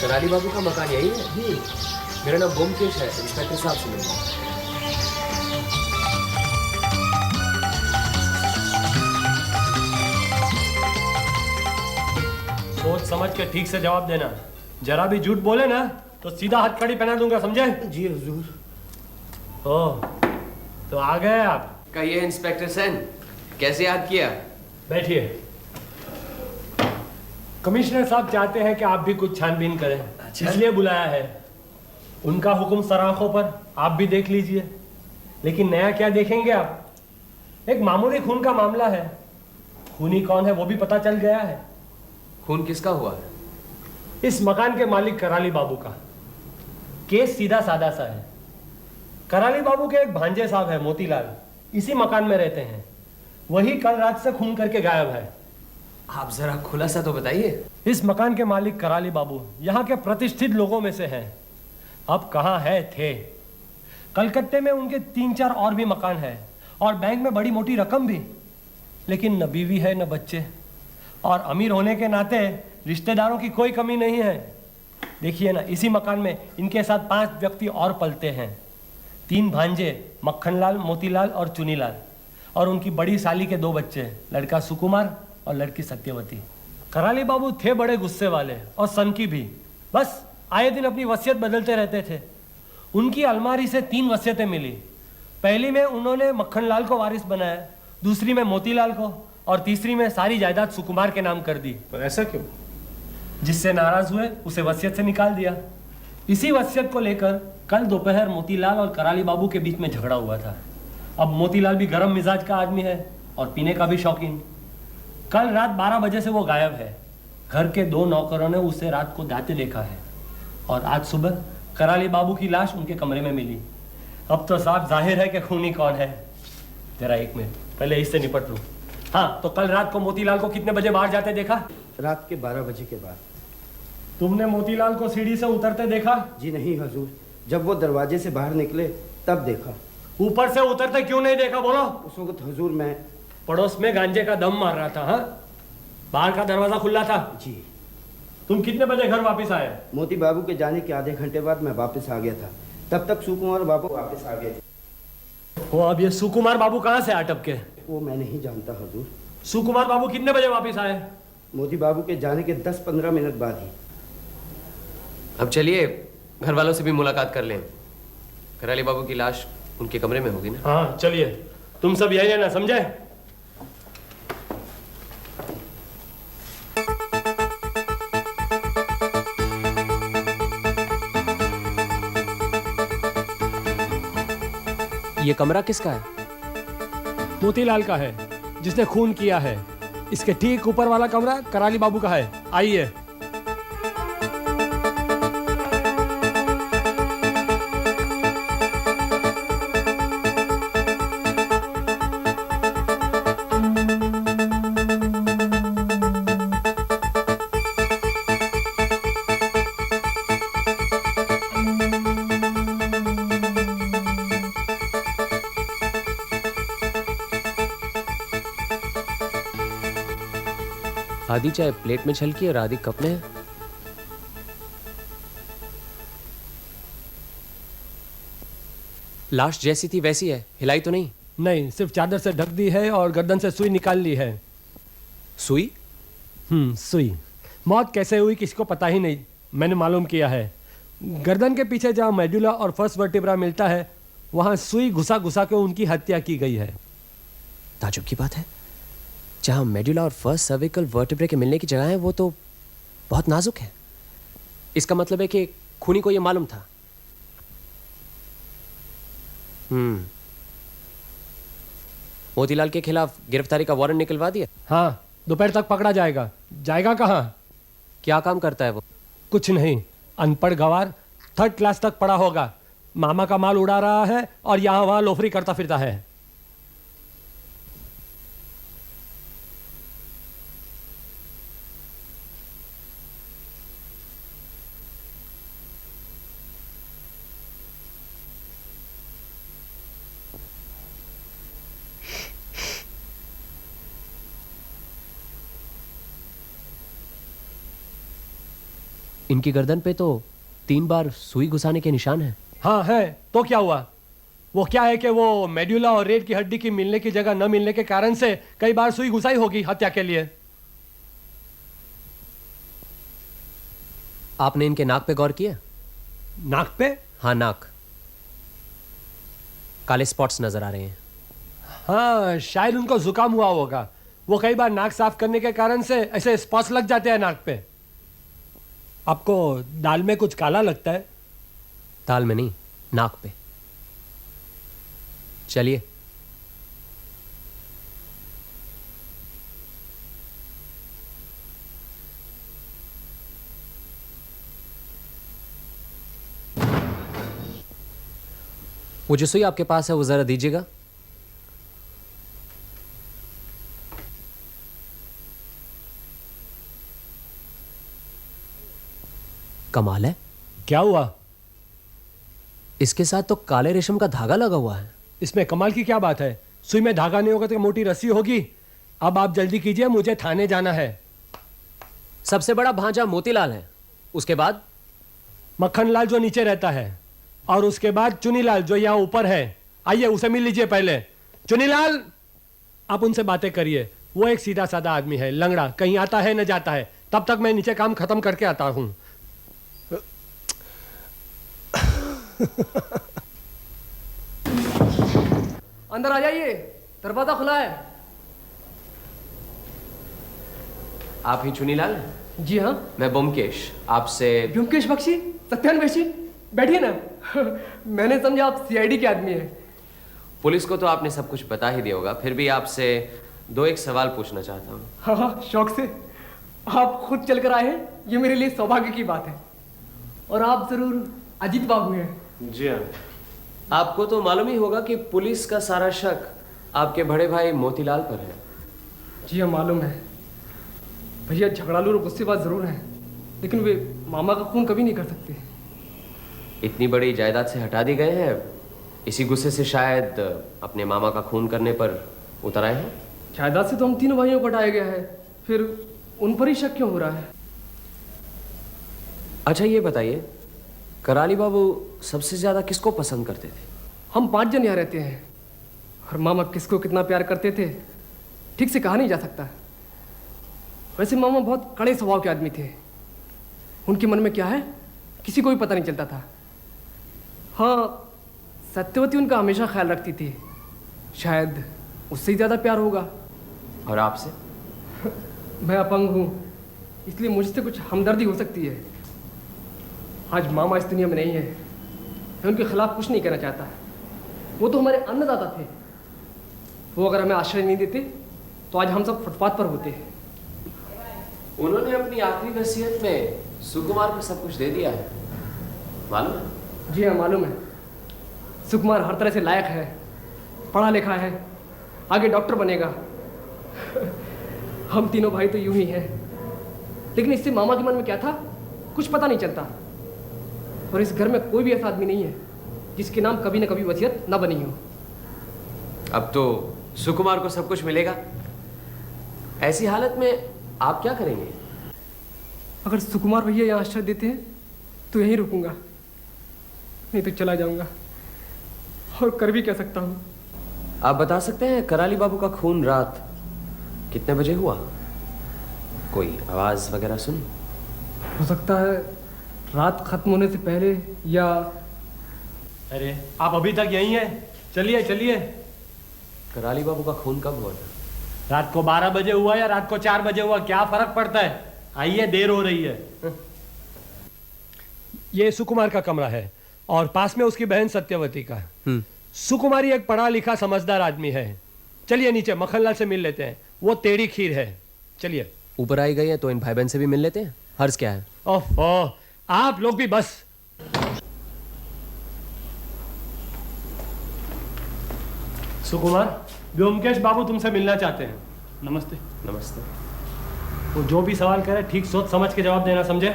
कराली बाबू का मकान यही है जी। मेरा नाम ब्योमकेश है, इंस्पेक्टर साहब से मिलना। सोच समझ के ठीक से जवाब देना। जरा भी झूठ बोले ना तो सीधा हथकड़ी पहना दूंगा, समझे? जी हुजूर। ओह, तो आ गए आप। कहिए इंस्पेक्टर सेन, कैसे याद किया? बैठिए। कमिश्नर साहब चाहते हैं कि आप भी कुछ छानबीन करें, इसलिए बुलाया है। उनका हुक्म सराखों पर, आप भी देख लीजिए। लेकिन नया क्या देखेंगे आप? एक मामूली खून का मामला है। खूनी कौन है वो भी पता चल गया है। खून किसका हुआ है? इस मकान के मालिक कराली बाबू का। केस सीधा साधा सा है। कराली बाबू के एक भांजे साहब है मोतीलाल, इसी मकान में रहते हैं। वही कल रात से खून करके गायब है। आप जरा खुलासा तो बताइए। इस मकान के मालिक कराली बाबू यहाँ के प्रतिष्ठित लोगों में से हैं। अब कहाँ है थे। कलकत्ते में उनके 3-4 और भी मकान हैं और बैंक में बड़ी मोटी रकम भी। लेकिन न बीवी है न बच्चे, और अमीर होने के नाते रिश्तेदारों की कोई कमी नहीं है। देखिए ना, इसी मकान में इनके साथ 5 व्यक्ति और पलते हैं। 3 भांजे, मक्खनलाल, मोतीलाल और चुनीलाल, और उनकी बड़ी साली के 2 बच्चे, लड़का सुकुमार और लड़की सत्यवती। कराली बाबू थे बड़े गुस्से वाले और सनकी भी। बस आए दिन अपनी वसीयत बदलते रहते थे। उनकी अलमारी से 3 वसीयतें मिली। पहली में उन्होंने मक्खनलाल को वारिस बनाया, दूसरी में मोतीलाल को, और तीसरी में सारी जायदाद सुकुमार के नाम कर दी। पर ऐसा क्यों? जिससे नाराज हुए उसे वसीयत से निकाल दिया। इसी वसीयत को लेकर कल दोपहर मोतीलाल और कराली बाबू के बीच में झगड़ा हुआ था। अब मोतीलाल भी गरम मिजाज का आदमी है और पीने का भी शौकीन। कल रात 12 बजे से वो गायब है। घर के 2 नौकरों ने उसे रात को दाते देखा है, और आज सुबह कराली बाबू की लाश उनके कमरे में मिली। अब तो साफ जाहिर है कि खूनी कौन है। जरा 1 मिनट, पहले इससे निपट लूं। हाँ, तो कल रात को मोतीलाल को कितने बजे बाहर जाते देखा? रात के 12 बजे के बाद। तुमने मोतीलाल को सीढ़ी से उतरते देखा? जी नहीं हुजूर, जब वो दरवाजे से बाहर निकले तब देखा। ऊपर से उतरते क्यों नहीं देखा, बोलो? उस वक्त हुजूर मैं पड़ोस में गांजे का दम मार रहा था। हाँ, बाहर का दरवाजा खुला था। जी। तुम कितने बजे घर वापस आए? मोती बाबू के जाने के आधे घंटे बाद मैं वापस आ गया था। तब तक सुकुमार बाबू वापस आ गए थे। वो अब ये सुकुमार बाबू कहाँ से अटक के? वो मैं नहीं जानता हुजूर। सुकुमार बाबू कितने बजे वापस आए? मोती बाबू के जाने के 10-15 मिनट बाद ही। अब चलिए घर वालों से भी मुलाकात कर लें। कराली बाबू की लाश उनके कमरे में होगी ना? हाँ चलिए, तुम सब यही रहना, समझे? ये कमरा किसका है? मोतीलाल का है, जिसने खून किया है। इसके ठीक ऊपर वाला कमरा कराली बाबू का है। आइए। आधी चाय प्लेट में छलकी और आधी कप में है। लाश जैसी थी वैसी है, हिलाई तो नहीं? नहीं, सिर्फ चादर से ढक दी है और गर्दन से सुई निकाल ली है। सुई? सुई। मौत कैसे हुई किसी को पता ही नहीं। मैंने मालूम किया है। गर्दन के पीछे जहाँ मेडुला और फर्स्ट वर्टिब्रा मिलता है, वहाँ सुई घुसा घुसा के उनकी हत्या की गई है। ताजुब की बात है, जहाँ मेडुला और फर्स्ट सर्विकल वर्टिब्रे के मिलने की जगह है वो तो बहुत नाजुक है। इसका मतलब है कि खूनी को ये मालूम था। मोतीलाल के खिलाफ गिरफ्तारी का वारंट निकलवा दिया? हाँ, दोपहर तक पकड़ा जाएगा। जाएगा कहाँ? क्या काम करता है वो? कुछ नहीं, अनपढ़ गवार, 3rd क्लास तक पढ़ा होगा। मामा का माल उड़ा रहा है और यहाँ वहाँ लोफरी करता फिरता है। इनकी गर्दन पे तो 3 बार सुई घुसाने के निशान हैं। हाँ है, तो क्या हुआ? वो क्या है कि वो मेड्यूला और रीढ़ की हड्डी की मिलने की जगह न मिलने के कारण से कई बार सुई घुसाई होगी हत्या के लिए। आपने इनके नाक पे गौर किया? नाक पे? हाँ, नाक। काले स्पॉट्स नजर आ रहे हैं। हाँ, शायद उनको जुकाम हुआ होगा। वो कई बार नाक साफ करने के कारण से ऐसे स्पॉट्स लग जाते हैं नाक पे। आपको दाल में कुछ काला लगता है? दाल में नहीं, नाक पे। चलिए। वो जो सुई आपके पास है वो जरा दीजिएगा। कमाल है। क्या हुआ? इसके साथ तो काले रेशम का धागा लगा हुआ है। इसमें कमाल की क्या बात है? सुई में धागा नहीं होगा तो मोटी रस्सी होगी। अब आप जल्दी कीजिए, मुझे थाने जाना है। सबसे बड़ा भांजा मोतीलाल है, उसके बाद मक्खनलाल जो नीचे रहता है, और उसके बाद चुनीलाल जो यहाँ ऊपर है। आइए उसे मिल लीजिए पहले। चुनीलाल, आप उनसे बातें करिए। वो एक सीधा साधा आदमी है, लंगड़ा, कहीं आता है न जाता है। तब तक मैं नीचे काम खत्म करके आता हूं। अंदर आ जाइए, दरवाजा खुला है। आप ही चुनीलाल? जी हाँ, मैं ब्योमकेश, आपसे। व्योमकेश बख्शी, सत्यान बख्शी, बैठिए ना। मैंने समझा आप सीआईडी के आदमी हैं। पुलिस को तो आपने सब कुछ बता ही दिया होगा, फिर भी आपसे 2-1 सवाल पूछना चाहता हूँ। हाँ हाँ, शौक से। आप खुद चल कर आए हैं, ये मेरे लिए सौभाग्य की बात है। और आप जरूर अजीत बाबू हैं। जी हाँ। आपको तो मालूम ही होगा कि पुलिस का सारा शक आपके बड़े भाई मोतीलाल पर है। जी हाँ, मालूम है। भैया झगड़ालू और गुस्सेबाज जरूर हैं, लेकिन वे मामा का खून कभी नहीं कर सकते। इतनी बड़ी जायदाद से हटा दी गए हैं, इसी गुस्से से शायद अपने मामा का खून करने पर उतर आए हैं। जायदाद से तो हम तीनों भाइयों को हटाया गया है, फिर उन पर ही शक क्यों हो रहा है? अच्छा ये बताइए, कराली बाबू सबसे ज्यादा किसको पसंद करते थे? हम 5 जन यहाँ रहते हैं, और मामा किसको कितना प्यार करते थे ठीक से कहा नहीं जा सकता। वैसे मामा बहुत कड़े स्वभाव के आदमी थे। उनके मन में क्या है किसी को भी पता नहीं चलता था। हाँ, सत्यवती उनका हमेशा ख्याल रखती थी, शायद उससे ही ज़्यादा प्यार होगा। और आपसे? मैं अपंग हूँ, इसलिए मुझसे कुछ हमदर्दी हो सकती है। आज मामा इस दुनिया में नहीं है, मैं उनके खिलाफ कुछ नहीं कहना चाहता। वो तो हमारे अन्नदाता थे। वो अगर हमें आश्रय नहीं देते तो आज हम सब फुटपाथ पर होते। उन्होंने अपनी आखिरी वसीयत में सुकुमार को सब कुछ दे दिया है, मालूम है? जी हाँ, मालूम है। सुकुमार हर तरह से लायक है, पढ़ा लिखा है, आगे डॉक्टर बनेगा। हम तीनों भाई तो यूं ही हैं, लेकिन इससे मामा के मन में क्या था कुछ पता नहीं चलता। और इस घर में कोई भी ऐसा आदमी नहीं है जिसके नाम कभी न कभी वसीयत न बनी हो। अब तो सुकुमार को सब कुछ मिलेगा। ऐसी हालत में आप क्या करेंगे? अगर सुकुमार भैया यहाँ आश्रय देते हैं तो यहीं रुकूंगा, नहीं तो चला जाऊंगा। और कर भी क्या सकता हूँ? आप बता सकते हैं कराली बाबू का खून रात कितने बजे हुआ? कोई आवाज वगैरह सुनी? हो सकता है रात खत्म होने से पहले, या अरे आप अभी तक यहीं हैं? चलिए चलिए। कराली बाबू का खून कब हुआ था? रात को 12 बजे हुआ या रात को 4 बजे हुआ, क्या फर्क पड़ता है? आइए, देर हो रही है। ये सुकुमार का कमरा है और पास में उसकी बहन सत्यवती का। सुकुमारी एक पढ़ा लिखा समझदार आदमी है। चलिए नीचे मक्खनलाल से मिल लेते हैं, वो टेढ़ी खीर है। चलिए। ऊपर आई गई है तो इन भाई बहन से भी मिल लेते हैं, हर्ज क्या है? ओह, आप लोग भी बस। सुकुमार, व्योमकेश बाबू तुमसे मिलना चाहते हैं। नमस्ते। नमस्ते। वो जो भी सवाल करे ठीक सोच समझ के जवाब देना, समझे?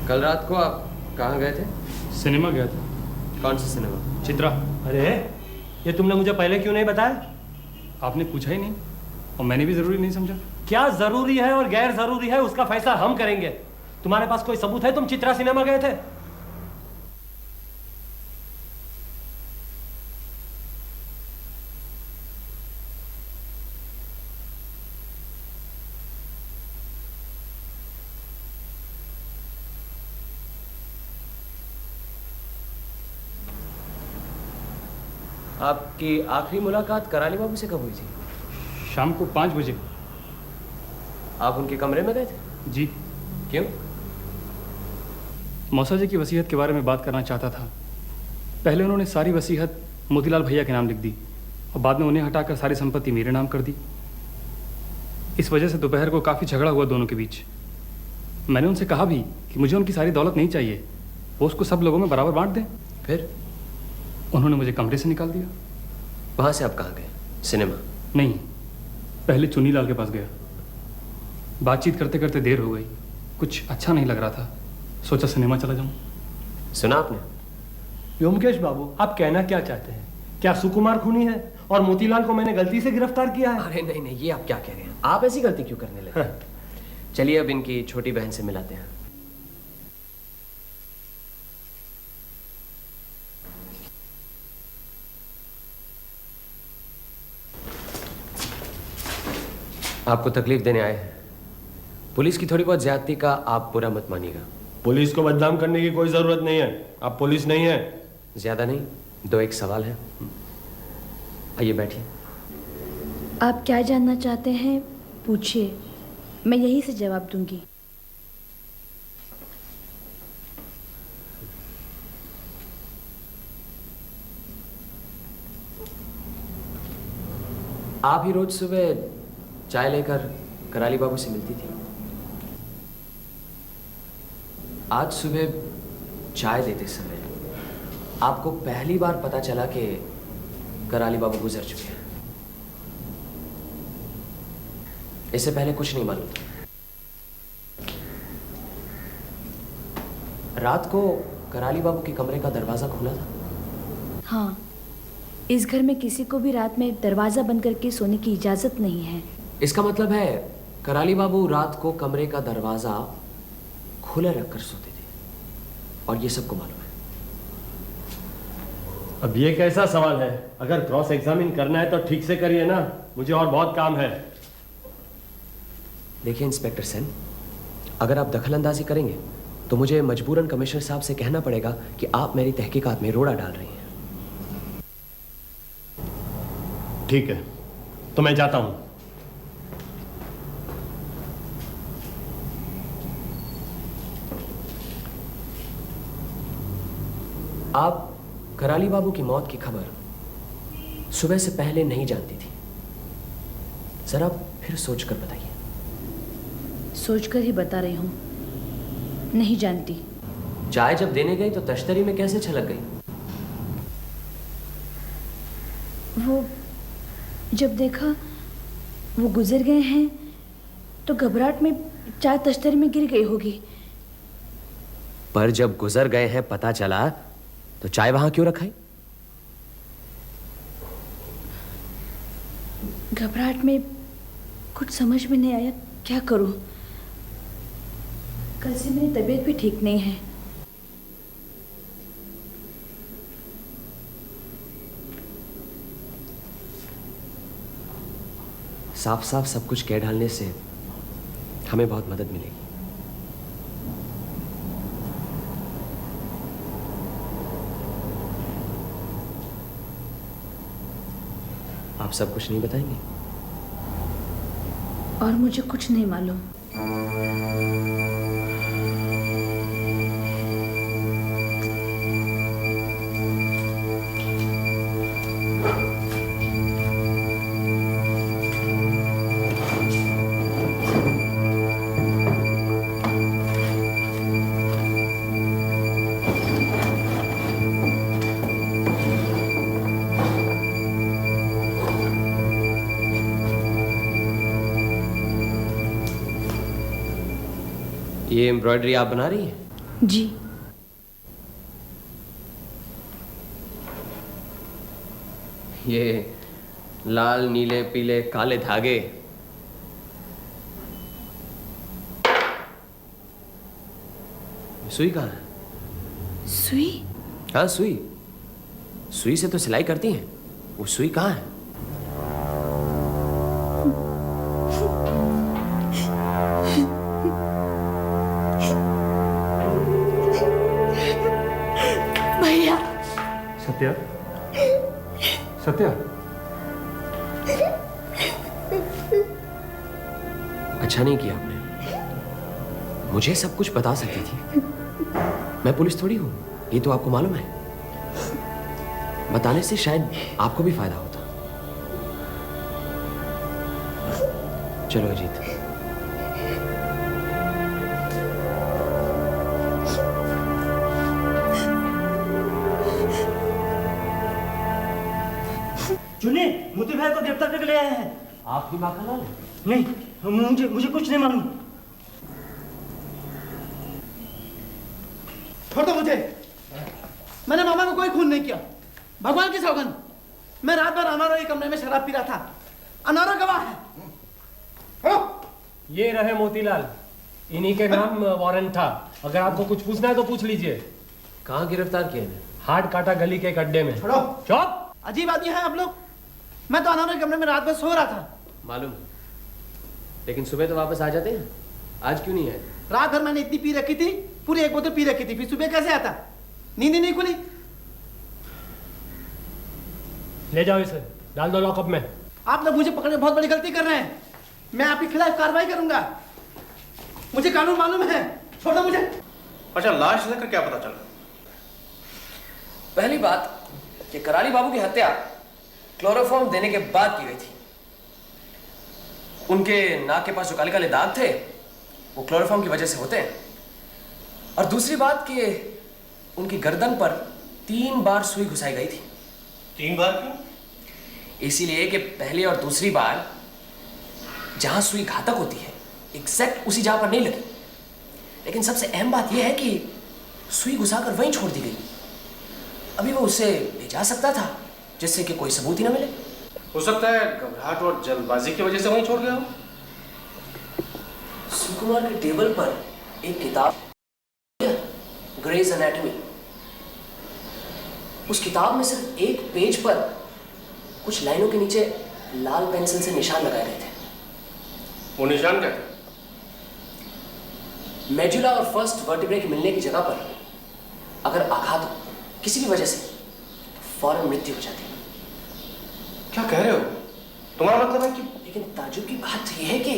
कल रात को आप कहाँ गए थे? सिनेमा गया था। कौन सा सिनेमा? चित्रा। अरे ये तुमने मुझे पहले क्यों नहीं बताया? आपने पूछा ही नहीं और मैंने भी ज़रूरी नहीं समझा। क्या जरूरी है और गैर जरूरी है उसका फैसला हम करेंगे। तुम्हारे पास कोई सबूत है तुम चित्रा सिनेमा गए थे? आपकी आखिरी मुलाकात कराली बाबू से कब हुई थी? शाम को 5 बजे। आप उनके कमरे में गए थे? जी। क्यों? मौसा जी की वसीयत के बारे में बात करना चाहता था। पहले उन्होंने सारी वसीयत मोतीलाल भैया के नाम लिख दी और बाद में उन्हें हटाकर सारी संपत्ति मेरे नाम कर दी। इस वजह से दोपहर को काफ़ी झगड़ा हुआ दोनों के बीच। मैंने उनसे कहा भी कि मुझे उनकी सारी दौलत नहीं चाहिए, वो उसको सब लोगों में बराबर बांट दें। फिर? उन्होंने मुझे कमरे से निकाल दिया। वहाँ से आप कहाँ गए? सिनेमा? नहीं, पहले चुन्नीलाल के पास गया। बातचीत करते करते देर हो गई, कुछ अच्छा नहीं लग रहा था, सोचा सिनेमा चला जाऊं। सुना आपने? व्योमकेश बाबू, आप कहना क्या चाहते हैं? क्या सुकुमार खूनी है और मोतीलाल को मैंने गलती से गिरफ्तार किया है? अरे नहीं नहीं, ये आप क्या कह रहे हैं? आप ऐसी गलती क्यों करने लगे? चलिए अब इनकी छोटी बहन से मिलाते हैं। आपको तकलीफ देने आए हैं। पुलिस की थोड़ी बहुत ज्यादती का आप बुरा मत मानिएगा। पुलिस को बदनाम करने की कोई जरूरत नहीं है, आप पुलिस नहीं है। ज्यादा नहीं, 2-1 सवाल है। आइए बैठिए। आप क्या जानना चाहते हैं पूछिए, मैं यहीं से जवाब दूंगी। आप ही रोज सुबह चाय लेकर कराली बाबू से मिलती थी। आज सुबह चाय देते समय आपको पहली बार पता चला कि कराली बाबू गुजर चुके हैं। इससे पहले कुछ नहीं मालूम था। रात को कराली बाबू के कमरे का दरवाजा खुला था? हाँ, इस घर में किसी को भी रात में दरवाज़ा बंद करके सोने की इजाज़त नहीं है। इसका मतलब है कराली बाबू रात को कमरे का दरवाजा खुला रखकर सोते थे और ये सबको मालूम है। अब ये कैसा सवाल है? अगर क्रॉस एग्जामिन करना है तो ठीक से करिए ना, मुझे और बहुत काम है। देखिए इंस्पेक्टर सेन, अगर आप दखलंदाजी करेंगे तो मुझे मजबूरन कमिश्नर साहब से कहना पड़ेगा कि आप मेरी तहकीकात में रोड़ा डाल रही हैं। ठीक है, तो मैं जाता हूं। आप कराली बाबू की मौत की खबर सुबह से पहले नहीं जानती थी। जरा फिर सोचकर बताइए। सोचकर ही बता रही हूँ, नहीं जानती। चाय जब देने गई तो तश्तरी में कैसे छलक गई? वो जब देखा वो गुजर गए हैं तो घबराहट में चाय तश्तरी में गिर गई होगी। पर जब गुजर गए हैं पता चला तो चाय वहां क्यों रखाई? घबराहट में कुछ समझ में नहीं आया, क्या करूं। कल से मेरी तबीयत भी ठीक नहीं है। साफ साफ सब कुछ कह डालने से हमें बहुत मदद मिलेगी। आप सब कुछ नहीं बताएंगे? और मुझे कुछ नहीं मालूम। ये एम्ब्रॉयडरी आप बना रही हैं? जी। ये लाल नीले पीले काले धागे सुई कहाँ है? सुई? हाँ सुई। सुई से तो सिलाई करती हैं, वो सुई कहाँ है? भैया। सत्या, सत्या, अच्छा नहीं किया आपने, मुझे सब कुछ बता सकती थी। मैं पुलिस थोड़ी हूँ, ये तो आपको मालूम है। बताने से शायद आपको भी फायदा होता। चलो अजीत। चुन्नी, मोती भाई को गिरफ्तार करके ले आए हैं। आपकी माँ का नाम? नहीं, मुझे मुझे कुछ नहीं मालूम। छोड़ दो मुझे। मैंने मामा को कोई खून नहीं किया, भगवान की सौगंध। मैं रात भर अनारो के कमरे में शराब पी रहा था। अनारो गवाह है। ये रहे मोतीलाल, इन्हीं के नाम वारंट था। अगर आपको कुछ पूछना है तो पूछ लीजिए। कहाँ गिरफ्तार किए हैं? हाट काटा गली के गड्ढे में। छोड़ो। चुप। अजीब आदमी है आप लोग। मैं तो अनारो के कमरे में रात भर सो रहा था। मालूम, लेकिन सुबह तो वापस आ जाते हैं। आज क्यों नहीं आए? रात भर मैंने इतनी पी रखी थी, पूरी एक बोतल पी रखी थी, फिर सुबह कैसे आता? नींद ही नहीं खुली। ले जाओ इसे, डाल दो लॉकअप में। आप लोग मुझे पकड़ने बहुत बड़ी गलती कर रहे हैं। मैं आपके खिलाफ कार्रवाई करूंगा। मुझे कानून मालूम है। छोड़ो मुझे। अच्छा, लाश लेकर क्या पता चला? पहली बात कि कराली बाबू की हत्या क्लोरोफॉर्म देने के बाद की गई थी। उनके नाक के पास जो काले काले दाग थे वो क्लोरोफॉर्म की वजह से होते हैं। और दूसरी बात कि उनकी गर्दन पर 3 बार सुई घुसाई गई थी। 3 बार क्यों? इसीलिए कि पहली और दूसरी बार जहां सुई घातक होती है एग्जैक्ट उसी जगह पर नहीं लगी। लेकिन सबसे अहम बात यह है कि सुई घुसाकर वहीं छोड़ दी गई। अभी वो उसे ले जा सकता था जिससे कि कोई सबूत ही ना मिले। हो सकता है घबराहट और जल्दबाजी की वजह से वहीं छोड़ गया हो। सुकुमार के टेबल पर एक किताब, ग्रेज एनाटॉमी। उस किताब में सिर्फ एक पेज पर कुछ लाइनों के नीचे लाल पेंसिल से निशान लगाए गए थे। वो निशान क्या थे? मेडुला और फर्स्ट वर्टिब्रे के मिलने की जगह पर अगर आघात हो किसी भी वजह से तो फौरन मृत्यु हो जाती है। क्या कह रहे हो? तुम्हारा मतलब है कि... लेकिन ताजुब की बात तो यह है कि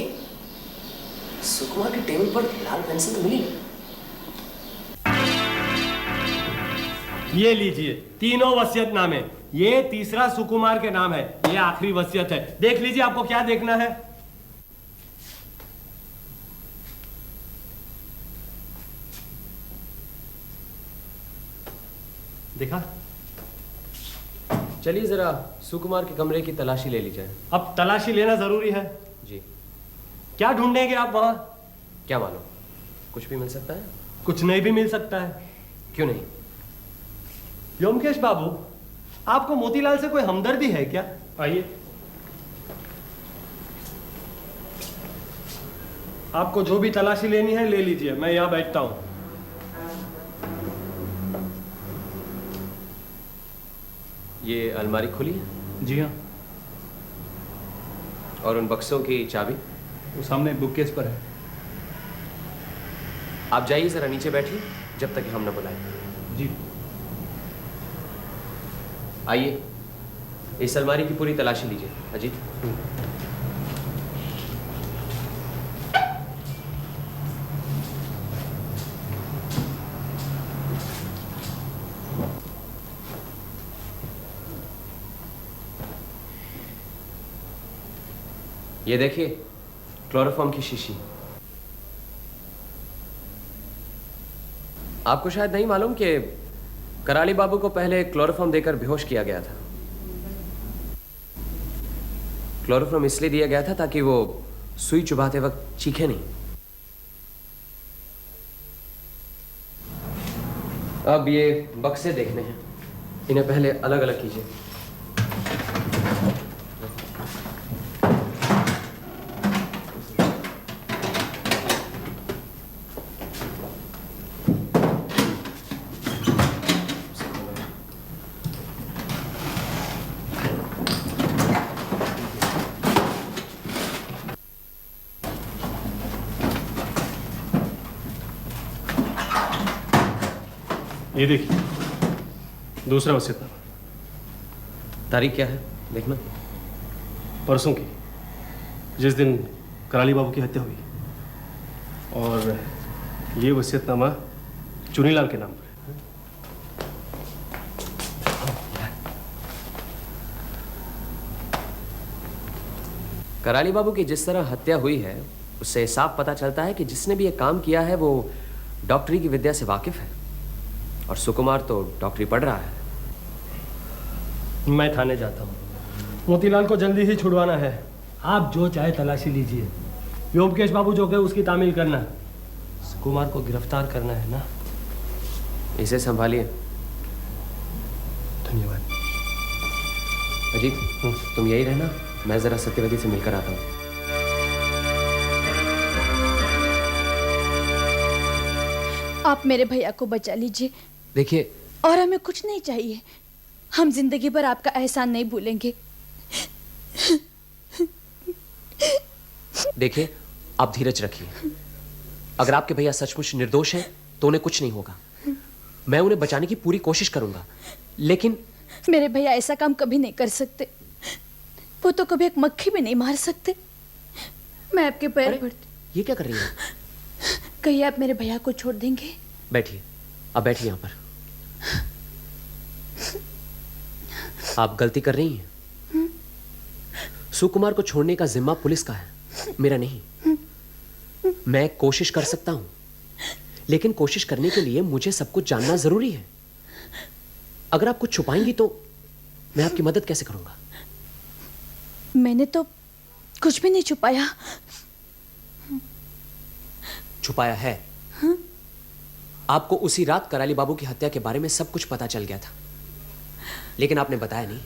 सुकुमार के टेबल पर लाल पेंसिल तो मिली नहीं। ये लीजिए, तीनों वसीयतनामे। ये तीसरा सुकुमार के नाम है, ये आखिरी वसीयत है। देख लीजिए आपको क्या देखना है। देखा? चलिए जरा सुकुमार के कमरे की तलाशी ले ली जाए। अब तलाशी लेना जरूरी है। जी। क्या ढूंढेंगे आप वहां? क्या मालूम, कुछ भी मिल सकता है। कुछ नहीं भी मिल सकता है। क्यों नहीं? व्योमकेश बाबू, आपको मोतीलाल से कोई हमदर्दी है क्या? आइए। आपको जो भी तलाशी लेनी है ले लीजिए, मैं यहां बैठता हूं। ये अलमारी खुली है? जी हाँ। और उन बक्सों की चाबी? वो सामने बुककेस पर है। आप जाइए जरा नीचे बैठिए जब तक हम न बुलाएं। जी। आइए, इस अलमारी की पूरी तलाशी लीजिए। अजीत। ये देखिए, क्लोरोफॉर्म की शीशी। आपको शायद नहीं मालूम कि कराली बाबू को पहले क्लोरोफॉर्म देकर बेहोश किया गया था। क्लोरोफॉर्म इसलिए दिया गया था ताकि वो सुई चुभाते वक्त चीखे नहीं। अब ये बक्से देखने हैं, इन्हें पहले अलग अलग कीजिए। ये देखिए दूसरा वसीयतनामा। तारीख क्या है देखना। परसों की, जिस दिन कराली बाबू की हत्या हुई। और ये वसीयतनामा चुनीलाल के नाम पर है। कराली बाबू की जिस तरह हत्या हुई है उससे साफ पता चलता है कि जिसने भी ये काम किया है वो डॉक्टरी की विद्या से वाकिफ है। और सुकुमार तो डॉक्टरी पढ़ रहा है। मैं थाने जाता हूँ। मोतीलाल को जल्दी ही छुड़वाना है। आप जो चाहे तलाशी लीजिए। व्योमकेश बाबू जो कहे उसकी तामील करना। कुमार को गिरफ्तार करना है ना। इसे संभालिए। धन्यवाद। अजीत तुम यही रहना, मैं जरा सत्यवती से मिलकर आता हूँ। आप मेरे भैया को बचा लीजिए। देखिए, और हमें कुछ नहीं चाहिए। हम जिंदगी भर आपका एहसान नहीं भूलेंगे। देखिए, आप धीरज रखिए। अगर आपके भैया सचमुच निर्दोष हैं तो उन्हें कुछ नहीं होगा। मैं उन्हें बचाने की पूरी कोशिश करूंगा, लेकिन मेरे भैया ऐसा काम कभी नहीं कर सकते। वो तो कभी एक मक्खी भी नहीं मार सकते। मैं आपके पैर पड़ती। ये क्या कर रही है? कहिए आप मेरे भैया को छोड़ देंगे? बैठिए, आप बैठिए यहाँ पर। आप गलती कर रही हैं। सुकुमार को छोड़ने का जिम्मा पुलिस का है, मेरा नहीं। मैं कोशिश कर सकता हूं, लेकिन कोशिश करने के लिए मुझे सब कुछ जानना जरूरी है। अगर आप कुछ छुपाएंगी तो मैं आपकी मदद कैसे करूंगा? मैंने तो कुछ भी नहीं छुपाया। छुपाया है। आपको उसी रात कराली बाबू की हत्या के बारे में सब कुछ पता चल गया था, लेकिन आपने बताया नहीं।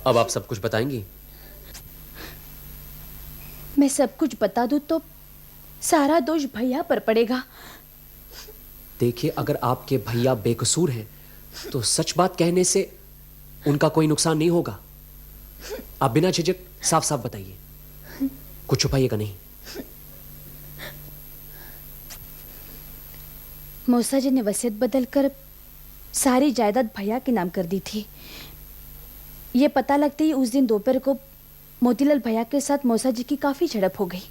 अब आप सब कुछ बताएंगी? मैं सब कुछ बता दूं तो सारा दोष भैया पर पड़ेगा। देखिए, अगर आपके भैया बेकसूर हैं तो सच बात कहने से उनका कोई नुकसान नहीं होगा। आप बिना झिझक साफ साफ बताइए, कुछ छुपाइएगा नहीं। मौसा जी ने वसीयत बदलकर सारी जायदाद भैया के नाम कर दी थी। ये पता लगते ही उस दिन दोपहर को मोतीलाल भैया के साथ मौसा जी की काफी झड़प हो गई।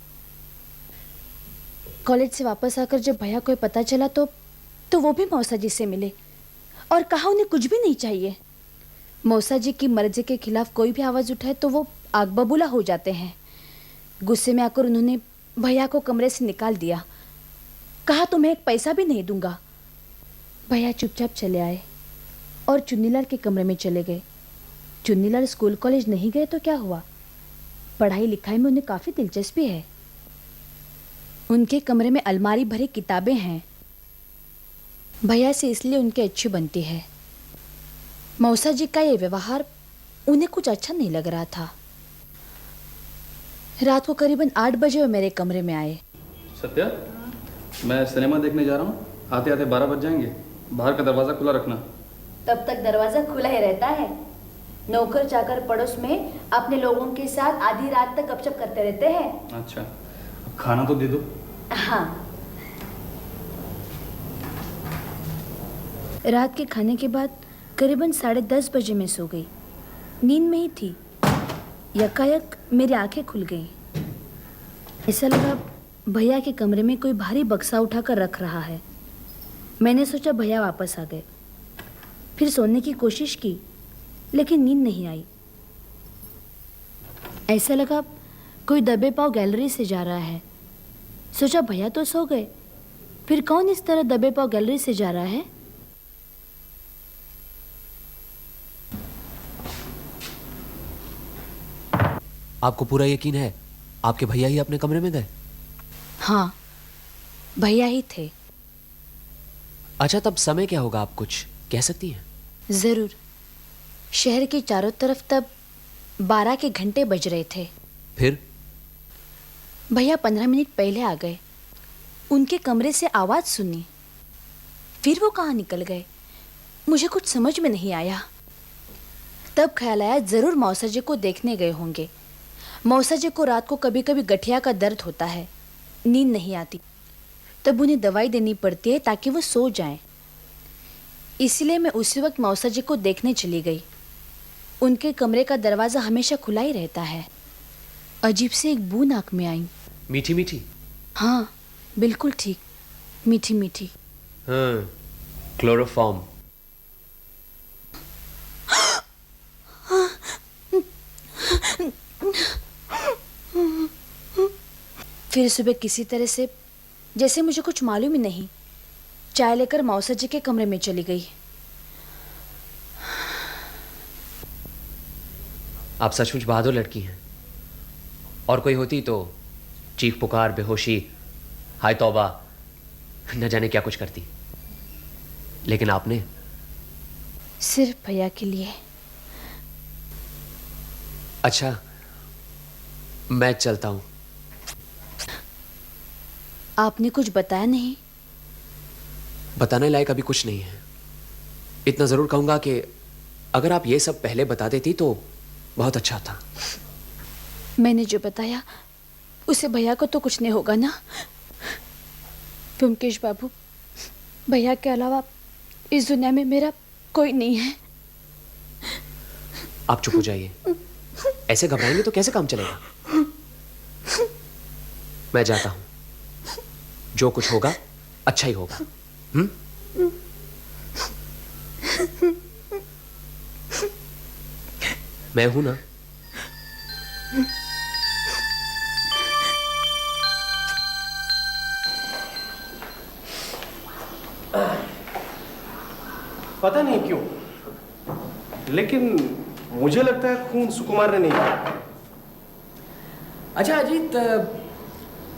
कॉलेज से वापस आकर जब भैया को पता चला तो वो भी मौसा जी से मिले और कहा उन्हें कुछ भी नहीं चाहिए। मौसा जी की मर्जी के खिलाफ कोई भी आवाज उठाए तो वो आग बबूला हो जाते हैं। गुस्से में आकर उन्होंने भैया को कमरे से निकाल दिया। कहा तुम्हें एक पैसा भी नहीं दूंगा। भैया चुपचाप चले आए और चुन्नीलाल के कमरे में चले गए। चुन्नीलाल स्कूल कॉलेज नहीं गए तो क्या हुआ? पढ़ाई लिखाई में उन्हें काफी दिलचस्पी है। उनके कमरे में अलमारी भरी किताबें हैं। भैया से इसलिए उनकी अच्छी बनती है। मौसा जी का ये व्यवहार उन्हें कुछ अच्छा नहीं लग रहा था। रात को करीबन 8 बजे वो मेरे कमरे में आए। सत्या, मैं सिनेमा देखने जा रहा हूँ। आते आते 12 बज जाएंगे। बाहर का दरवाज़ा खुला रखना। तब तक दरवाजा खुला ही रहता है। नौकर चाकर पड़ोस में अपने लोगों के साथ आधी रात तक गपशप करते रहते हैं। अच्छा, अब खाना तो दे दो। हाँ। रात के खाने के बाद करीबन 10:30 बजे मैं सो गई। नींद में ही थी। यकायक मेरी आंखें खुल गईं। ऐसा लगा भैया के कमरे में कोई भारी बक्सा उठाकर रख रहा है। मैंने सोचा भैया वापस आ गए। फिर सोने की कोशिश की, लेकिन नींद नहीं आई। ऐसा लगा कोई दबे पांव गैलरी से जा रहा है। सोचा भैया तो सो गए, फिर कौन इस तरह दबे पांव गैलरी से जा रहा है? आपको पूरा यकीन है आपके भैया ही अपने कमरे में गए? हाँ, भैया ही थे। अच्छा, तब समय क्या होगा, आप कुछ कह सकती हैं? जरूर। शहर के चारों तरफ तब 12 के घंटे बज रहे थे। फिर भैया 15 मिनट पहले आ गए। उनके कमरे से आवाज सुनी, फिर वो कहाँ निकल गए? मुझे कुछ समझ में नहीं आया। तब ख्याल आया जरूर मौसा जी को देखने गए होंगे। मौसा जी को रात को कभी कभी गठिया का दर्द होता है, नींद नहीं आती, तब उन्हें दवाई देनी पड़ती है ताकि वो सो जाएं। इसलिए मैं उसी वक्त मौसा जी को देखने चली गई। उनके कमरे का दरवाज़ा हमेशा खुला ही रहता है। अजीब से एक बू नाक में आई। मीठी मीठी? हाँ बिल्कुल ठीक, मीठी मीठी। हाँ, क्लोरोफॉर्म। फिर सुबह किसी तरह से, जैसे मुझे कुछ मालूम ही नहीं, चाय लेकर मौसा जी के कमरे में चली गई। आप सचमुच बहादुर लड़की हैं। और कोई होती तो चीख पुकार, बेहोशी, हाय तौबा, न जाने क्या कुछ करती। लेकिन आपने सिर्फ भैया के लिए। अच्छा, मैं चलता हूं। आपने कुछ बताया नहीं? बताने लायक अभी कुछ नहीं है। इतना जरूर कहूंगा कि अगर आप ये सब पहले बता देती तो बहुत अच्छा था। मैंने जो बताया उसे भैया को तो कुछ नहीं होगा ना? ब्योमकेश बाबू, भैया के अलावा इस दुनिया में मेरा कोई नहीं है। आप चुप हो जाइए। ऐसे घबराएंगे तो कैसे काम चलेगा? मैं जाता हूं। जो कुछ होगा अच्छा ही होगा। मैं हूं ना। पता नहीं क्यों, लेकिन मुझे लगता है खून सुकुमार ने नहीं किया। अच्छा अजीत,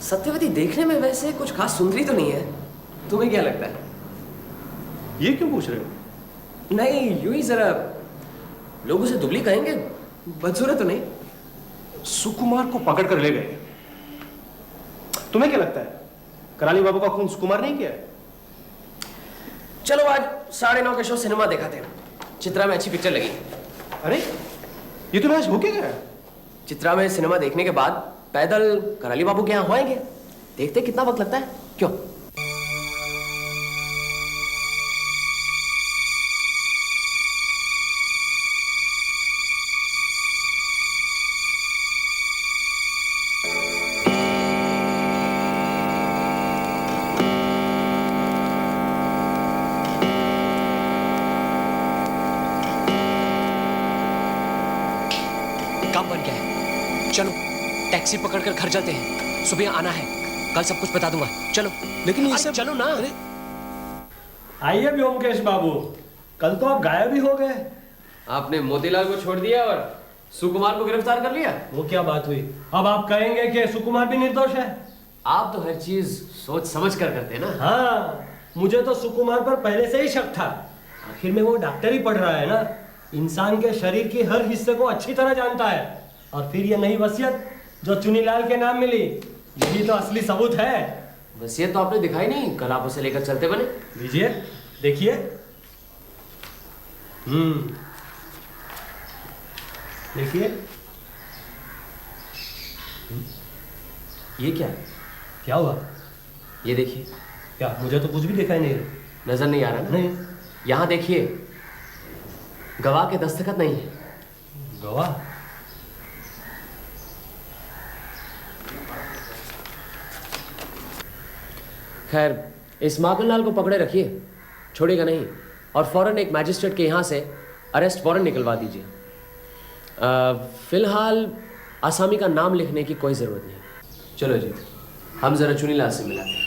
सत्यवती देखने में वैसे कुछ खास सुंदरी तो नहीं है, तुम्हें क्या लगता है? ये क्यों पूछ रहे हो? नहीं, यूं ही जरा लोग उसे दुबली कहेंगे, बदसूरत तो नहीं। सुकुमार को पकड़ कर ले गए। तुम्हें क्या लगता है कराली बाबू का खून सुकुमार नहीं किया है? चलो आज 9:30 के शो सिनेमा दिखाते हैं। चित्रा में अच्छी पिक्चर लगी। अरे ये तो आज होके गया। चित्रा में सिनेमा देखने के बाद पैदल कराली बाबू के यहाँ होएंगे। देखते कितना वक्त लगता है। क्यों? काम बन गया है। चलो टैक्सी पकड़कर घर चलते हैं। सुबह आना है, कल सब कुछ बता दूंगा। चलो। लेकिन ये सब चलो ना। आइए ब्योमकेश बाबू, कल तो आप गायब ही हो गए। आपने मोतीलाल को छोड़ दिया और सुकुमार को गिरफ्तार कर लिया। वो क्या बात हुई? अब आप कहेंगे कि सुकुमार भी निर्दोष है? आप तो हर चीज सोच समझ कर करते हैं ना। हाँ, मुझे तो सुकुमार पर पहले से ही शक था। आखिर में वो डॉक्टर ही पढ़ रहा है ना, इंसान के शरीर के हर हिस्से को अच्छी तरह जानता है। और फिर ये नई वसीयत जो चुनीलाल के नाम मिली, यही तो असली सबूत है। वसीयत तो आपने दिखाई नहीं, कल आप उसे लेकर चलते बने। लीजिए देखिए। देखिए। ये क्या है? क्या हुआ? ये देखिए। क्या? मुझे तो कुछ भी दिखाई नहीं। नजर नहीं आ रहा ना? नहीं। यहाँ देखिए, गवाह के दस्तखत नहीं है। गवाह? खैर, इस माखनलाल को पकड़े रखिए, छोड़ेगा नहीं। और फौरन एक मैजिस्ट्रेट के यहाँ से अरेस्ट वारंट निकलवा दीजिए। फिलहाल आसामी का नाम लिखने की कोई ज़रूरत नहीं। चलो जी, हम ज़रा चुनीलाल से मिलाते हैं।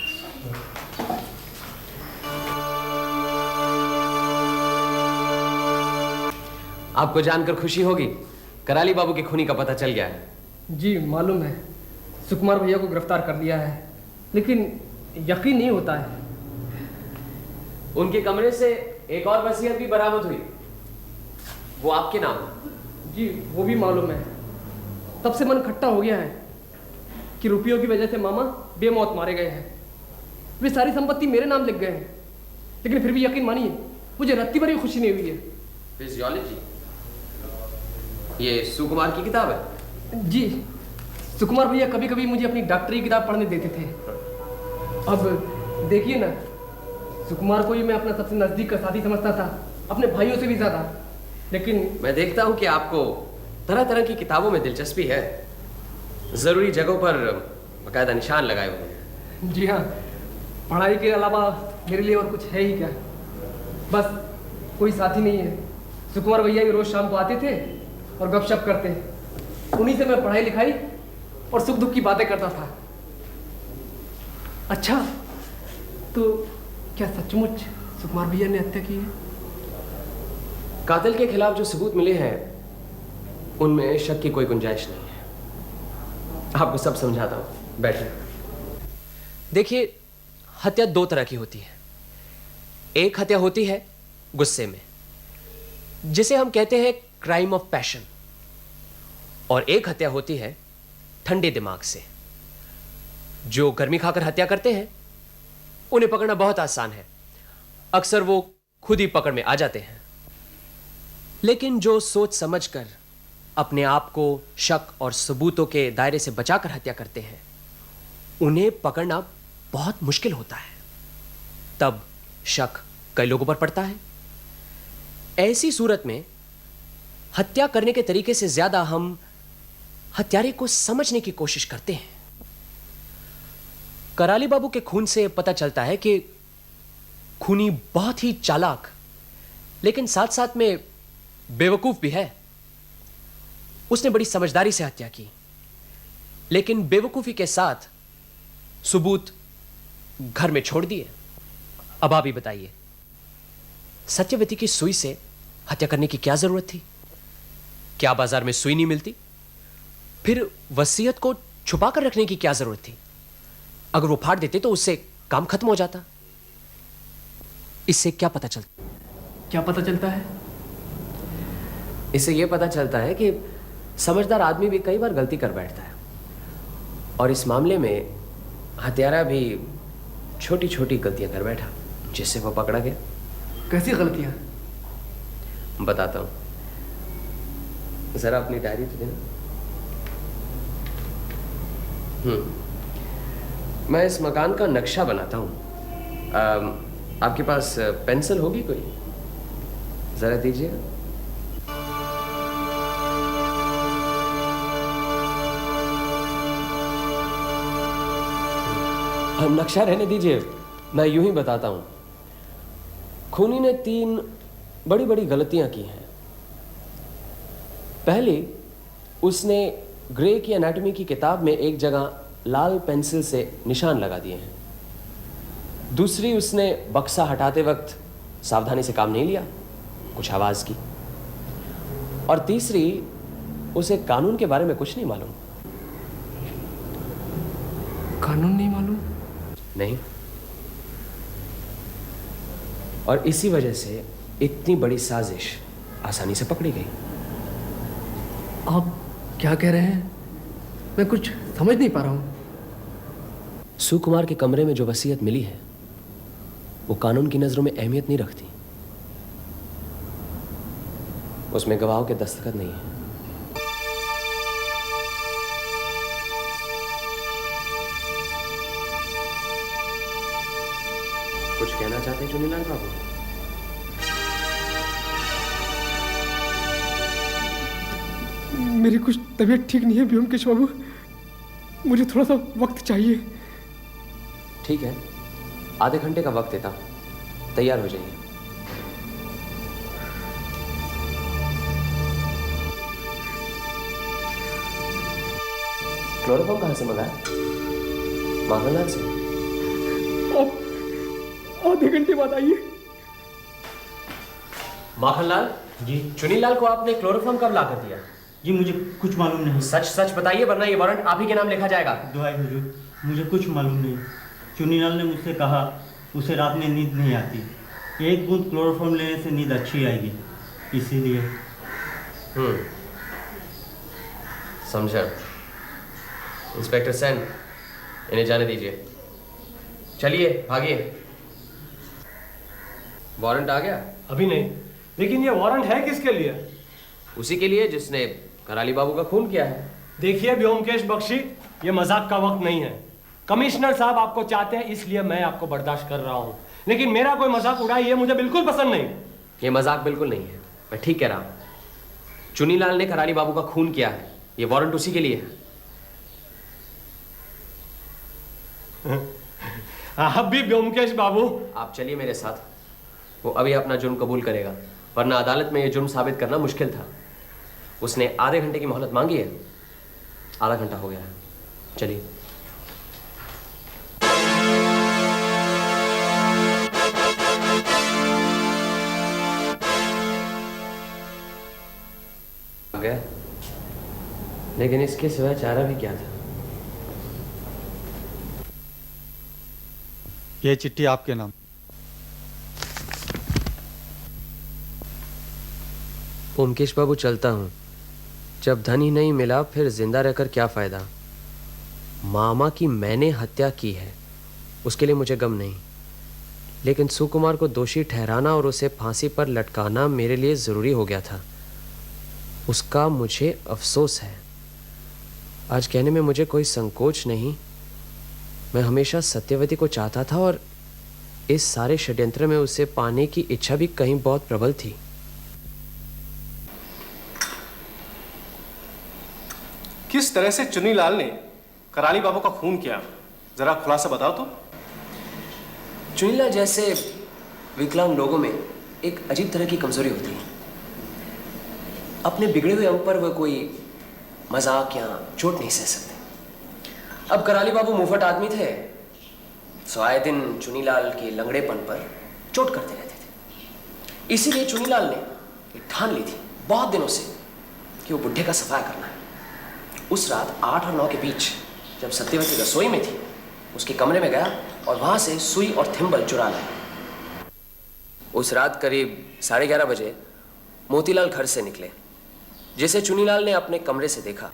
आपको जानकर खुशी होगी, कराली बाबू के खूनी का पता चल गया है। जी मालूम है, सुकुमार भैया को गिरफ्तार कर लिया है, लेकिन यकीन नहीं होता है। उनके कमरे से एक और वसीयत भी बरामद हुई, वो आपके नाम। जी वो भी मालूम है। तब से मन खट्टा हो गया है कि रुपयों की वजह से मामा बेमौत मारे गए हैं। वे सारी संपत्ति मेरे नाम लिख गए हैं, लेकिन फिर भी यकीन मानिए मुझे रत्ती भर भी खुशी नहीं हुई है। फिजियोलॉजी ये सुकुमार की किताब है? जी, सुकुमार भैया कभी कभी मुझे अपनी डॉक्टरी किताब पढ़ने देते थे। अब देखिए ना, सुकुमार को ही मैं अपना सबसे नजदीक का साथी समझता था, अपने भाइयों से भी ज्यादा। लेकिन मैं देखता हूँ कि आपको तरह तरह की किताबों में दिलचस्पी है। जरूरी जगहों पर बाकायदा निशान लगाए हुए हैं। जी हाँ, पढ़ाई के अलावा मेरे लिए और कुछ है ही क्या। बस कोई साथी नहीं है। सुकुमार भैया भी रोज शाम को आते थे और गपशप करते, उन्हीं से मैं पढ़ाई लिखाई और सुख दुख की बातें करता था। अच्छा, तो क्या सचमुच सुकुमार भैया ने हत्या की है? कातिल के खिलाफ जो सबूत मिले हैं उनमें शक की कोई गुंजाइश नहीं है। आपको सब समझाता हूं, बैठिए। देखिए, हत्या दो तरह की होती है। एक हत्या होती है गुस्से में, जिसे हम कहते हैं क्राइम ऑफ पैशन, और एक हत्या होती है ठंडे दिमाग से। जो गर्मी खाकर हत्या करते हैं उन्हें पकड़ना बहुत आसान है, अक्सर वो खुद ही पकड़ में आ जाते हैं। लेकिन जो सोच समझकर अपने आप को शक और सबूतों के दायरे से बचाकर हत्या करते हैं, उन्हें पकड़ना बहुत मुश्किल होता है। तब शक कई लोगों पर पड़ता है। ऐसी सूरत में हत्या करने के तरीके से ज्यादा हम हत्यारे को समझने की कोशिश करते हैं। कराली बाबू के खून से पता चलता है कि खूनी बहुत ही चालाक, लेकिन साथ साथ में बेवकूफ भी है। उसने बड़ी समझदारी से हत्या की, लेकिन बेवकूफी के साथ सबूत घर में छोड़ दिए। अब आप ही बताइए, सत्यवती की सुई से हत्या करने की क्या जरूरत थी? क्या बाजार में सुई नहीं मिलती? फिर वसीयत को छुपा कर रखने की क्या जरूरत थी? अगर वो फाड़ देते तो उससे काम खत्म हो जाता। इससे क्या पता चलता? क्या पता चलता है? इससे यह पता चलता है कि समझदार आदमी भी कई बार गलती कर बैठता है, और इस मामले में हत्यारा भी छोटी छोटी गलतियां कर बैठा, जिससे वो पकड़ा गया। कैसी गलतियां? बताता हूं, जरा अपनी डायरी तो देना। मैं इस मकान का नक्शा बनाता हूं। आपके पास पेंसिल होगी कोई? जरा दीजिए। नक्शा रहने दीजिए, मैं यूं ही बताता हूं। खूनी ने 3 बड़ी बड़ी गलतियां की हैं। पहली, उसने ग्रे की एनाटॉमी की किताब में एक जगह लाल पेंसिल से निशान लगा दिए हैं। दूसरी, उसने बक्सा हटाते वक्त सावधानी से काम नहीं लिया, कुछ आवाज की। और तीसरी, उसे कानून के बारे में कुछ नहीं मालूम। कानून नहीं मालूम? नहीं। और इसी वजह से इतनी बड़ी साजिश आसानी से पकड़ी गई। आप क्या कह रहे हैं? मैं कुछ समझ नहीं पा रहा हूं। सुकुमार के कमरे में जो वसीयत मिली है वो कानून की नजरों में अहमियत नहीं रखती। उसमें गवाहों के दस्तखत नहीं है। कुछ कहना चाहते हैं चुनीलाल बाबू? मेरी कुछ तबीयत ठीक नहीं है ब्योमकेश बाबू, मुझे थोड़ा सा वक्त चाहिए। ठीक है, आधे घंटे का वक्त देता हूं, तैयार हो जाइए। क्लोरोफॉर्म कहां से मंगाया? माखनलाल से। आधे घंटे बाद आइए। माखनलाल जी चुनीलाल को आपने क्लोरोफॉर्म कब ला कर दिया? जी, मुझे कुछ मालूम नहीं। सच सच बताइए, वरना ये वारंट आप ही के नाम लिखा जाएगा। दुआई हुजूर, मुझे कुछ मालूम नहीं। चुनीलाल ने मुझसे कहा उसे रात में नींद नहीं आती, 1 बूंद क्लोरोफॉर्म लेने से नींद अच्छी आएगी, इसीलिए। समझा। इंस्पेक्टर सेन, इन्हें जाने दीजिए। चलिए, भागिए। वारंट आ गया? अभी नहीं, लेकिन ये वारंट है किसके लिए? उसी के लिए जिसने कराली बाबू का खून किया है। देखिए व्योमकेश बख्शी, ये मजाक का वक्त नहीं है। कमिश्नर साहब आपको चाहते हैं, इसलिए मैं आपको बर्दाश्त कर रहा हूं, लेकिन मेरा कोई मजाक उड़ाइए, मुझे बिल्कुल पसंद नहीं। ये मजाक बिल्कुल नहीं है, मैं ठीक कह रहा हूं। चुनीलाल ने कराली बाबू का खून किया है, ये वारंट उसी के लिए है। आप भी व्योमकेश बाबू। आप चलिए मेरे साथ, वो अभी अपना जुर्म कबूल करेगा, वरना अदालत में ये जुर्म साबित करना मुश्किल था। उसने आधे घंटे की मोहलत मांगी है, आधा घंटा हो गया है। चलिए। आ गया, लेकिन इसके सिवा चारा भी क्या था? यह चिट्ठी आपके नाम। ओमकेश बाबू, चलता हूं। जब धन ही नहीं मिला फिर जिंदा रहकर क्या फायदा। मामा की मैंने हत्या की है, उसके लिए मुझे गम नहीं, लेकिन सुकुमार को दोषी ठहराना और उसे फांसी पर लटकाना मेरे लिए जरूरी हो गया था। उसका मुझे अफसोस है। आज कहने में मुझे कोई संकोच नहीं। मैं हमेशा सत्यवती को चाहता था और इस सारे षड्यंत्र में उसे पाने की इच्छा भी कहीं बहुत प्रबल थी। किस तरह से चुनीलाल ने कराली बाबू का खून किया, जरा खुलासा बताओ तो। चुनीलाल जैसे विकलांग लोगों में एक अजीब तरह की कमजोरी होती है। अपने बिगड़े हुए अंग पर वह कोई मजाक या चोट नहीं सह सकते। अब कराली बाबू मुंहफट आदमी थे, सो आए दिन चुनीलाल के लंगड़ेपन पर चोट करते रहते थे। इसीलिए चुनीलाल ने एक ठान ली थी बहुत दिनों से कि वो बुढ़े का सफाया करना है। उस रात 8 और 9 के बीच जब सत्यवती रसोई में थी, उसके कमरे में गया और वहां से सुई और थिम्बल चुरा लाया। उस रात करीब 11:30 बजे मोतीलाल घर से निकले, जिसे चुनीलाल ने अपने कमरे से देखा।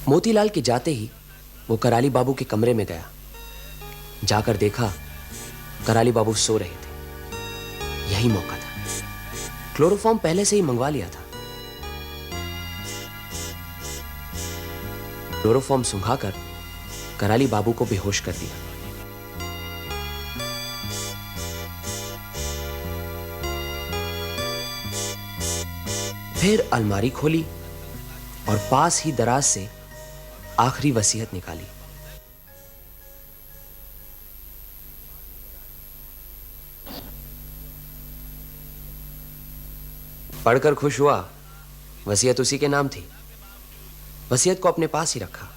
मोतीलाल के जाते ही वो कराली बाबू के कमरे में गया। जाकर देखा कराली बाबू सो रहे थे। यही मौका था। क्लोरोफॉर्म पहले से ही मंगवा लिया था। क्लोरोफॉर्म सुंघाकर कराली बाबू को बेहोश कर दिया। फिर अलमारी खोली और पास ही दराज से आखिरी वसीयत निकाली। पढ़कर खुश हुआ। वसीयत उसी के नाम थी। वसीयत को अपने पास ही रखा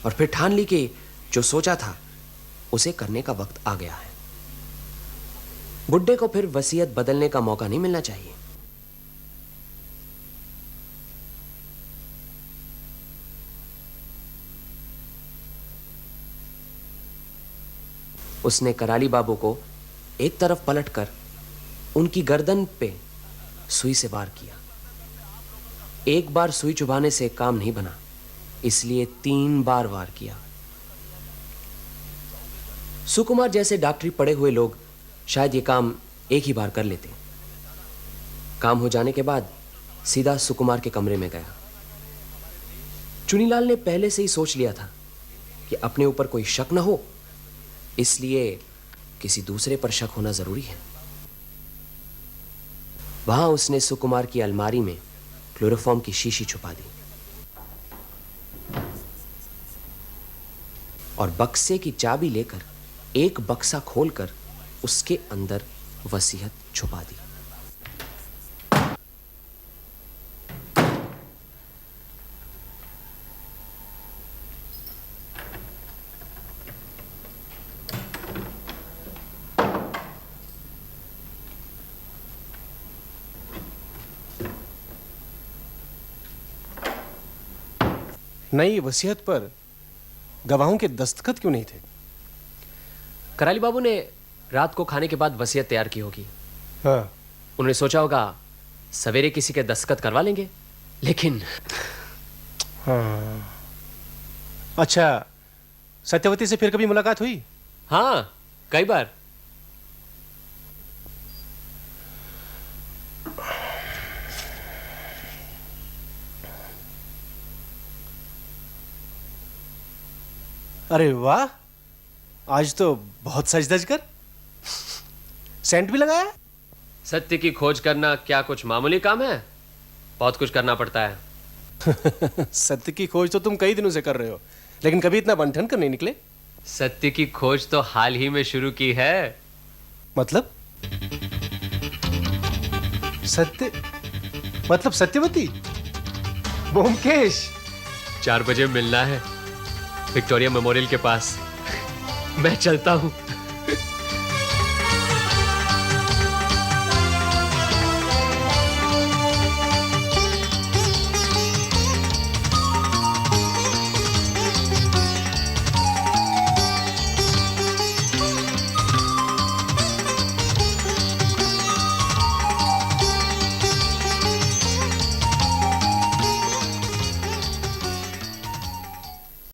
और फिर ठान ली कि जो सोचा था उसे करने का वक्त आ गया है। बुड्ढे को फिर वसीयत बदलने का मौका नहीं मिलना चाहिए। उसने कराली बाबू को एक तरफ पलटकर उनकी गर्दन पे सुई से वार किया। एक बार सुई चुभाने से काम नहीं बना, इसलिए 3 बार वार किया। सुकुमार जैसे डॉक्टरी पढ़े हुए लोग शायद ये काम एक ही बार कर लेते। काम हो जाने के बाद सीधा सुकुमार के कमरे में गया। चुनीलाल ने पहले से ही सोच लिया था कि अपने ऊपर कोई शक न हो, इसलिए किसी दूसरे पर शक होना जरूरी है। वहां उसने सुकुमार की अलमारी में क्लोरोफॉर्म की शीशी छुपा दी और बक्से की चाबी लेकर एक बक्सा खोलकर उसके अंदर वसीयत छुपा दी। नई वसीयत पर गवाहों के दस्तखत क्यों नहीं थे? कराली बाबू ने रात को खाने के बाद वसीयत तैयार की होगी। हाँ। उन्होंने सोचा होगा सवेरे किसी के दस्तखत करवा लेंगे, लेकिन हाँ। अच्छा, सत्यवती से फिर कभी मुलाकात हुई? हाँ, कई बार। अरे वाह, आज तो बहुत सज धज कर। सेंट भी लगाया? सत्य की खोज करना क्या कुछ मामूली काम है? बहुत कुछ करना पड़ता है। सत्य की खोज तो तुम कई दिनों से कर रहे हो, लेकिन कभी इतना बंठन कर नहीं निकले। सत्य की खोज तो हाल ही में शुरू की है। मतलब? सत्य मतलब सत्यवती? ब्योमकेश, 4 बजे मिलना है विक्टोरिया मेमोरियल के पास। मैं चलता हूँ।